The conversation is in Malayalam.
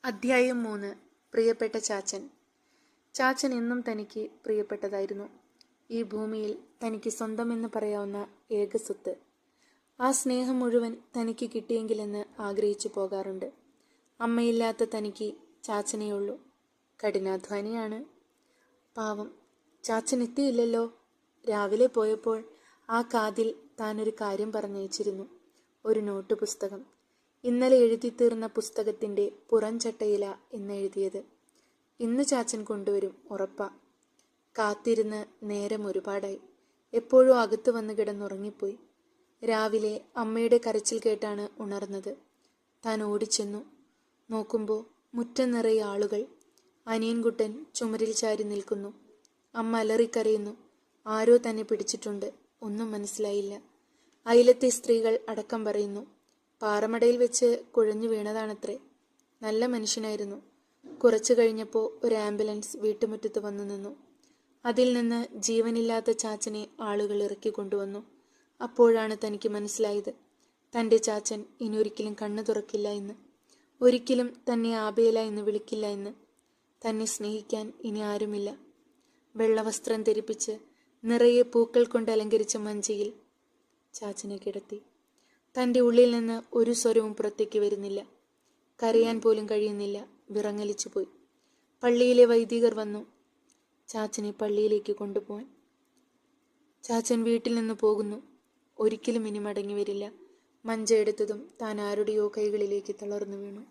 അധ്യായം 3. പ്രിയപ്പെട്ട ചാച്ചൻ. ചാച്ചൻ എന്നും തനിക്ക് പ്രിയപ്പെട്ടതായിരുന്നു. ഈ ഭൂമിയിൽ തനിക്ക് സ്വന്തമെന്ന് പറയാവുന്ന ഏക സ്വത്ത്. ആ സ്നേഹം മുഴുവൻ തനിക്ക് കിട്ടിയെങ്കിലെന്ന് ആഗ്രഹിച്ചു പോകാറുണ്ട്. അമ്മയില്ലാത്ത തനിക്ക് ചാച്ചനെയുള്ളൂ. കഠിനാധ്വാനിയാണ്. പാവം, ചാച്ചൻ എത്തിയില്ലല്ലോ. രാവിലെ പോയപ്പോൾ ആ കാതിൽ താനൊരു കാര്യം പറഞ്ഞയച്ചിരുന്നു. ഒരു നോട്ട് പുസ്തകം. ഇന്നലെ എഴുതിത്തീർന്ന പുസ്തകത്തിൻ്റെ പുറംചട്ടയില എന്നെഴുതിയത്. ഇന്ന് ചാച്ചൻ കൊണ്ടുവരും, ഉറപ്പാ. കാത്തിരുന്ന് നേരം ഒരുപാടായി. എപ്പോഴും അകത്ത് വന്ന് കിടന്നുറങ്ങിപ്പോയി. രാവിലെ അമ്മയുടെ കരച്ചിൽ കേട്ടാണ് ഉണർന്നത്. താൻ ഓടിച്ചെന്നു. നോക്കുമ്പോൾ മുറ്റം നിറയെ ആളുകൾ. അനിയൻകുട്ടൻ ചുമരിൽ ചാരി നിൽക്കുന്നു. അമ്മ അലറിക്കരയുന്നു. ആരോ തന്നെ പിടിച്ചിട്ടുണ്ട്. ഒന്നും മനസ്സിലായില്ല. അയലത്തെ സ്ത്രീകൾ അടക്കം പറയുന്നു. പാറമടയിൽ വെച്ച് കുഴഞ്ഞു വീണതാണത്രേ. നല്ല മനുഷ്യനായിരുന്നു. കുറച്ചു കഴിഞ്ഞപ്പോൾ ഒരു ആംബുലൻസ് വീട്ടുമുറ്റത്ത് വന്നു നിന്നു. അതിൽ നിന്ന് ജീവനില്ലാത്ത ചാച്ചനെ ആളുകൾ ഇറക്കി കൊണ്ടുവന്നു. അപ്പോഴാണ് തനിക്ക് മനസ്സിലായത്, തൻ്റെ ചാച്ചൻ ഇനി ഒരിക്കലും കണ്ണു തുറക്കില്ല എന്ന്, ഒരിക്കലും തന്നെ ആബേല എന്ന് വിളിക്കില്ല എന്ന്. തന്നെ സ്നേഹിക്കാൻ ഇനി ആരുമില്ല. വെള്ളവസ്ത്രം ധരിപ്പിച്ച് നിറയെ പൂക്കൾ കൊണ്ട് അലങ്കരിച്ച മഞ്ചയിൽ ചാച്ചനെ കിടത്തി. തൻ്റെ ഉള്ളിൽ നിന്ന് ഒരു സ്വരവും പുറത്തേക്ക് വരുന്നില്ല. കരയാൻ പോലും കഴിയുന്നില്ല. വിറങ്ങലിച്ചു പോയി. പള്ളിയിലെ വൈദികർ വന്നു ചാച്ചനെ പള്ളിയിലേക്ക് കൊണ്ടുപോകാൻ. ചാച്ചൻ വീട്ടിൽ നിന്ന് പോകുന്നു. ഒരിക്കലും ഇനി മടങ്ങി വരില്ല. മഞ്ച എടുത്തതും താൻ ആരുടെയോ കൈകളിലേക്ക് തളർന്നു വീണു.